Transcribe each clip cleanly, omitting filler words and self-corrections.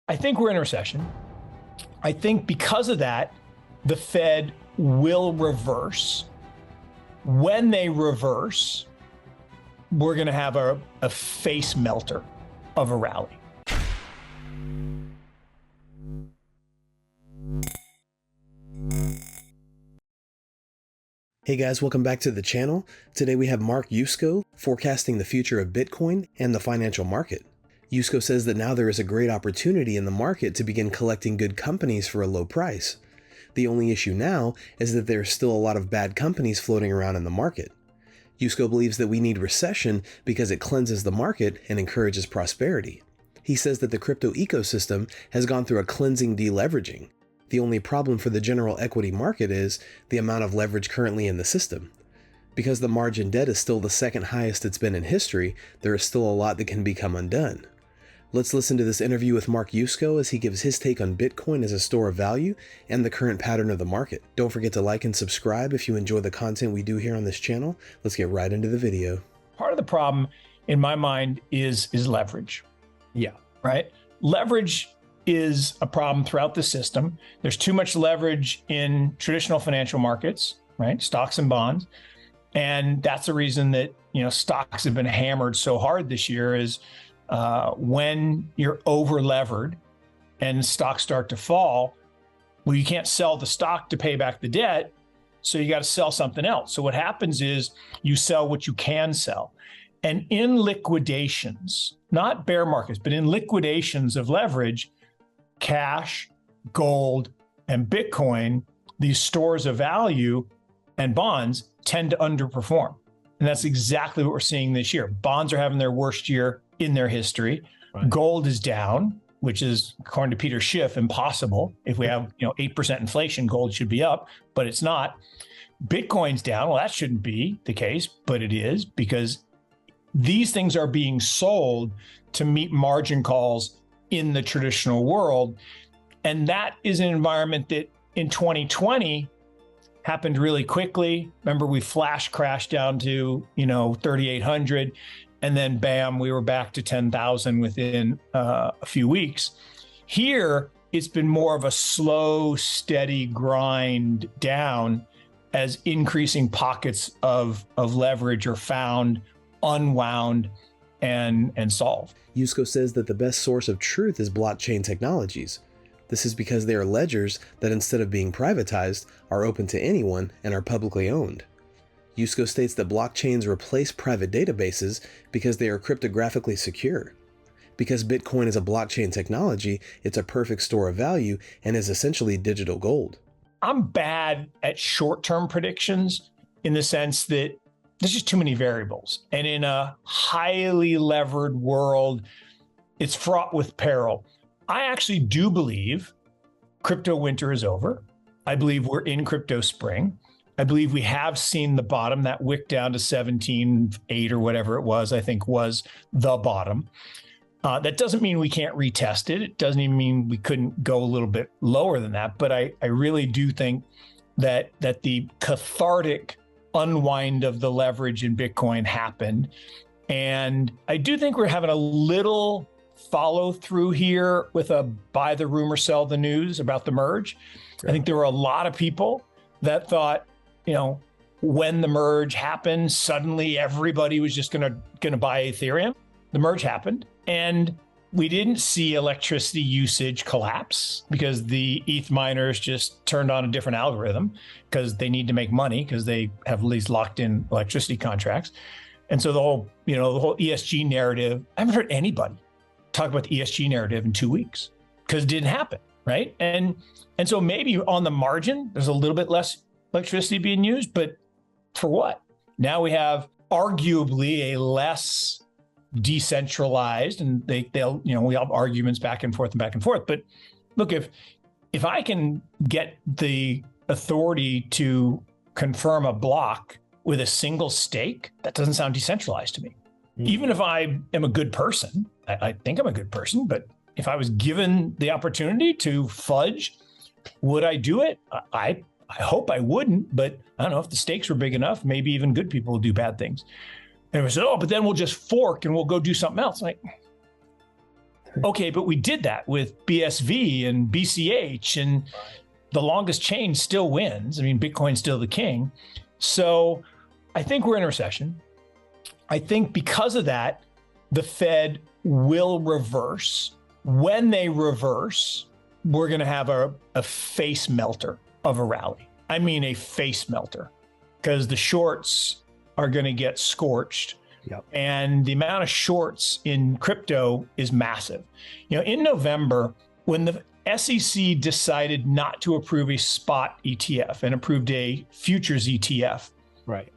I think we're in a recession. I think because of that, the Fed will reverse. When they reverse, we're going to have a face melter of a rally. Hey guys, welcome back to the channel. Today we have Mark Yusko forecasting the future of Bitcoin and the financial market. Yusko says that now there is a great opportunity in the market to begin collecting good companies for a low price. The only issue now is that there are still a lot of bad companies floating around in the market. Yusko believes that we need recession because it cleanses the market and encourages prosperity. He says that the crypto ecosystem has gone through a cleansing deleveraging. The only problem for the general equity market is the amount of leverage currently in the system. Because the margin debt is still the second highest it's been in history, there is still a lot that can become undone. Let's listen to this interview with Mark Yusko as he gives his take on Bitcoin as a store of value and the current pattern of the market. Don't forget to like and subscribe if you enjoy the content we do here on this channel. Let's get right into the video. Part of the problem in my mind is leverage. Yeah. Right? Leverage is a problem throughout the system. There's too much leverage in traditional financial markets, right? Stocks and bonds. And that's the reason that, stocks have been hammered so hard this year is when you're over levered and stocks start to fall, well, you can't sell the stock to pay back the debt. So you got to sell something else. So what happens is you sell what you can sell. And in liquidations, not bear markets, but in liquidations of leverage, cash, gold, and Bitcoin, these stores of value and bonds tend to underperform. And that's exactly what we're seeing this year. Bonds are having their worst year in their history. Right. Gold is down, which is, according to Peter Schiff, impossible. If we have 8% inflation, gold should be up, but it's not. Bitcoin's down. Well, that shouldn't be the case, but it is because these things are being sold to meet margin calls in the traditional world. And that is an environment that in 2020 happened really quickly. Remember, we flash crashed down to, 3,800 and then bam, we were back to 10,000 within a few weeks. Here, it's been more of a slow, steady grind down as increasing pockets of leverage are found, unwound, and solved. Yusko says that the best source of truth is blockchain technologies. This is because they are ledgers that, instead of being privatized, are open to anyone and are publicly owned. Yusko states that blockchains replace private databases because they are cryptographically secure. Because Bitcoin is a blockchain technology, it's a perfect store of value and is essentially digital gold. I'm bad at short-term predictions in the sense that there's just too many variables. And in a highly levered world, it's fraught with peril. I actually do believe crypto winter is over. I believe we're in crypto spring. I believe we have seen the bottom. That wick down to 17.8 or whatever it was, I think was the bottom. That doesn't mean we can't retest it. It doesn't even mean we couldn't go a little bit lower than that. But I really do think that the cathartic unwind of the leverage in Bitcoin happened. And I do think we're having a little follow through here with a buy the rumor, sell the news about the merge. Right. I think there were a lot of people that thought, when the merge happened, suddenly everybody was just going to buy Ethereum. The merge happened and we didn't see electricity usage collapse because the ETH miners just turned on a different algorithm because they need to make money because they have these locked in electricity contracts. And so the whole ESG narrative, I haven't heard anybody talk about the ESG narrative in 2 weeks because it didn't happen, right? And so maybe on the margin, there's a little bit less electricity being used, but for what? Now we have arguably a less decentralized, and they'll we have arguments back and forth. But look, if I can get the authority to confirm a block with a single stake, that doesn't sound decentralized to me. Mm-hmm. Even if I am a good person, I think I'm a good person, but if I was given the opportunity to fudge, would I do it? I hope I wouldn't, but I don't know if the stakes were big enough, maybe even good people will do bad things. And we said, but then we'll just fork and we'll go do something else. Like, Okay, but we did that with BSV and BCH, and the longest chain still wins. I mean, Bitcoin's still the king. So I think we're in a recession. I think because of that, the Fed will reverse. When they reverse, we're going to have a face melter of a rally. I mean, a face melter, because the shorts are going to get scorched. Yep. And the amount of shorts in crypto is massive. You know, in November, when the SEC decided not to approve a spot ETF and approved a futures ETF, right,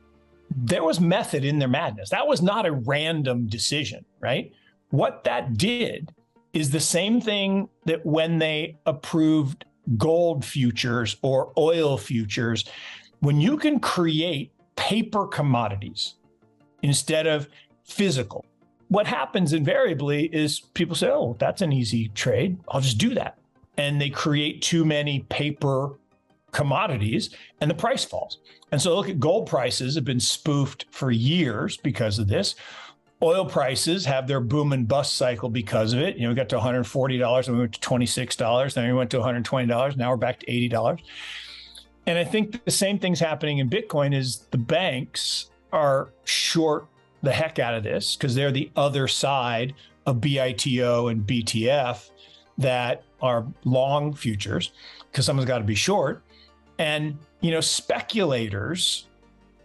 there was method in their madness. That was not a random decision, right? What that did is the same thing that when they approved gold futures or oil futures, when you can create paper commodities instead of physical, what happens invariably is people say, oh, that's an easy trade. I'll just do that. And they create too many paper commodities and the price falls. And so look at gold prices have been spoofed for years because of this. Oil prices have their boom and bust cycle because of it. You know, we got to $140 and we went to $26. Then we went to $120. Now we're back to $80. And I think the same thing's happening in Bitcoin is the banks are short the heck out of this because they're the other side of BITO and BTF that are long futures because someone's got to be short. And, you know, speculators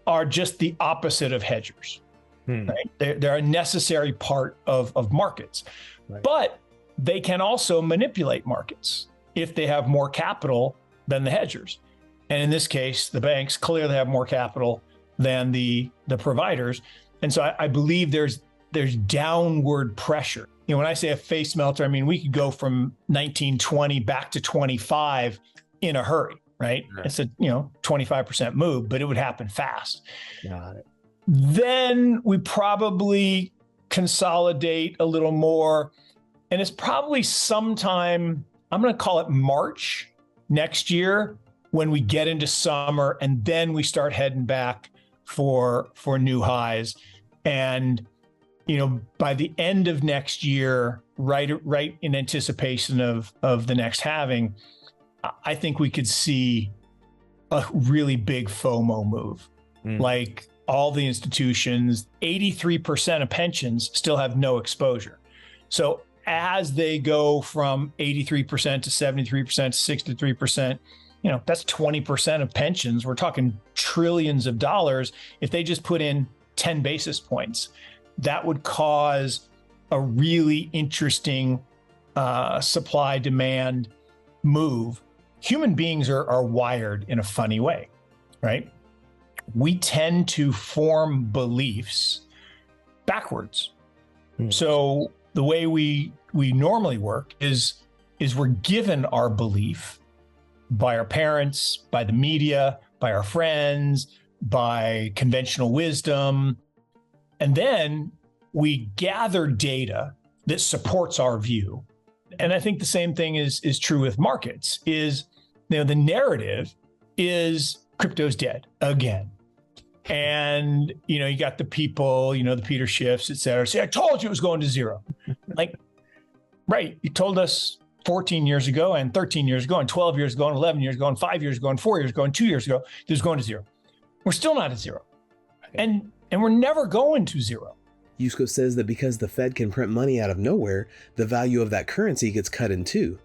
are just the opposite of hedgers. Right? They're a necessary part of markets, right. But they can also manipulate markets if they have more capital than the hedgers. And in this case, the banks clearly have more capital than the providers. And so I believe there's downward pressure. You know, when I say a face melter, I mean, we could go from 1920 back to 25 in a hurry, right? It's a, 25% move, but it would happen fast. Got it. Then we probably consolidate a little more. And it's probably sometime, I'm going to call it March next year, when we get into summer and then we start heading back for new highs. And, by the end of next year, right in anticipation of the next halving, I think we could see a really big FOMO move. Like, all the institutions, 83% of pensions still have no exposure. So as they go from 83% to 73% to 63%, that's 20% of pensions. We're talking trillions of dollars. If they just put in 10 basis points, that would cause a really interesting supply demand move. Human beings are wired in a funny way, right? We tend to form beliefs backwards. So the way we normally work is we're given our belief by our parents, by the media, by our friends, by conventional wisdom. And then we gather data that supports our view. And I think the same thing is true with markets, is the narrative is crypto's dead again. And, you got the people, the Peter Schiffs, et cetera, say, I told you it was going to zero. Like, right. You told us 14 years ago and 13 years ago and 12 years ago and 11 years ago and 5 years ago and 4 years ago and 2 years ago, it was going to zero. We're still not at zero. And we're never going to zero. Yusko says that because the Fed can print money out of nowhere, the value of that currency gets cut in two.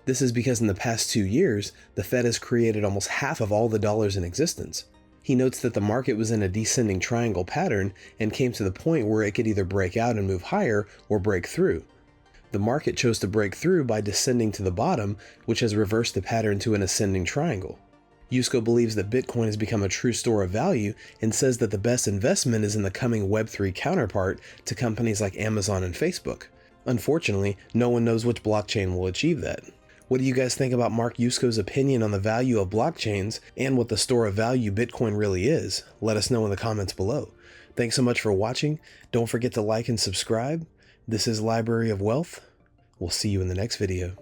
This is because in the past 2 years, the Fed has created almost half of all the dollars in existence. He notes that the market was in a descending triangle pattern and came to the point where it could either break out and move higher or break through. The market chose to break through by descending to the bottom, which has reversed the pattern to an ascending triangle. Yusko believes that Bitcoin has become a true store of value and says that the best investment is in the coming Web3 counterpart to companies like Amazon and Facebook. Unfortunately, no one knows which blockchain will achieve that. What do you guys think about Mark Yusko's opinion on the value of blockchains and what the store of value Bitcoin really is? Let us know in the comments below. Thanks so much for watching. Don't forget to like and subscribe. This is Library of Wealth. We'll see you in the next video.